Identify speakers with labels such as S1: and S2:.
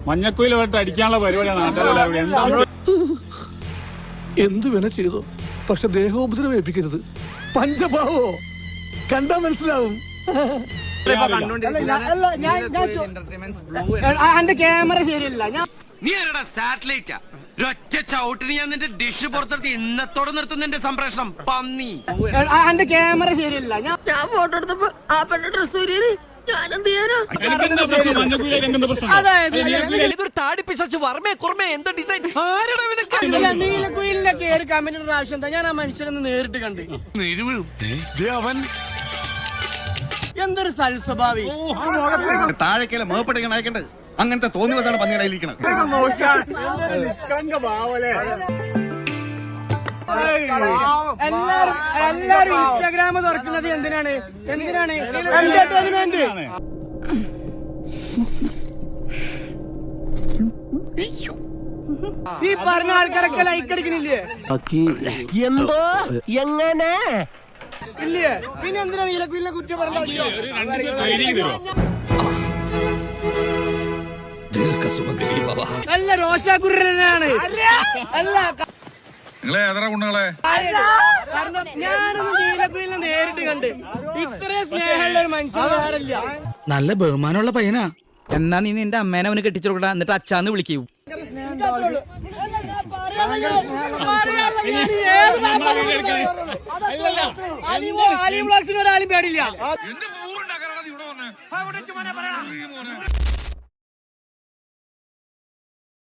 S1: മഞ്ഞക്കുയിൽ വട്ട് അടിക്കാനുള്ള പരിപാടിയാണ്.
S2: എന്ത് വേണ ചെയ്തു, പക്ഷെ ദേഹോപദ്രവം ഏൽപ്പിക്കരുത്. പഞ്ചഭാവോ കണ്ടാ മനസ്സിലാവും.
S3: എന്റെ ക്യാമറ ശരിയല്ല.
S4: നീ ആരടാ സാറ്റലൈറ്റാ? ഒറ്റ ചവിട്ടിന് ഞാൻ നിന്റെ ഡിഷ് പുറത്തെടുത്ത് ഇന്നത്തോടെ നിർത്തുന്ന സംപ്രേഷണം പന്നി.
S3: എന്റെ ക്യാമറ ശരിയല്ല. ഞാൻ ഫോട്ടോ എടുത്തപ്പോ ആ പെണ്ണ ഡ്രസ് വരികയാണ്. ഞാനെന്ത് ചെയ്യാനാ?
S4: ഇതൊരു താടിപ്പിച്ചു വർമ്മേ കുർമ്മേ എന്താ ഡിസൈൻ?
S3: നീലക്കുയിലിന്റെ കേറി കമ്പനിയുടെ ആവശ്യം എന്താ? ഞാൻ ആ മനുഷ്യനൊന്ന് നേരിട്ട് കണ്ട്. എന്തൊരു സൽസ്വഭാവി.
S5: താഴേക്കല്ല മേപ്പട്ടിങ്ങനെ അയക്കേണ്ടത്. അങ്ങനത്തെ തോന്നിയതാണ് പന്നിയിലിരിക്കണത്.
S3: എല്ലാരും ഇൻസ്റ്റാഗ്രാം തുറക്കുന്നത് എന്തിനാണ്? എന്റർടൈൻമെന്റ്. ഈ പറഞ്ഞ ആൾക്കാരൊക്കെ ലൈക്ക് അടിക്കണില്ലേ?
S6: എന്തോ എങ്ങനെ
S3: ഇല്ലേ? പിന്നെ എന്തിനാ നീലക്കുയിലിനെ കുറ്റം പറഞ്ഞ? നല്ല രോഷാകുരനാണ്. അല്ല ഞാനൊന്ന് നീലക്കുയിലിനെ നേരിട്ട് കണ്ട് ഇത്രയും സ്നേഹമുള്ള ഒരു മനുഷ്യൻ വേറില്ല.
S7: നല്ല ബഹുമാനമുള്ള പയ്യനാ. എന്നാ നീ നിന്റെ അമ്മേനെ അവന് കെട്ടിച്ചു കൊടുക്കടാ, എന്നിട്ട് അച്ഛാന്ന് വിളിക്കൂ.
S3: ഒരാളും പേടില്ല.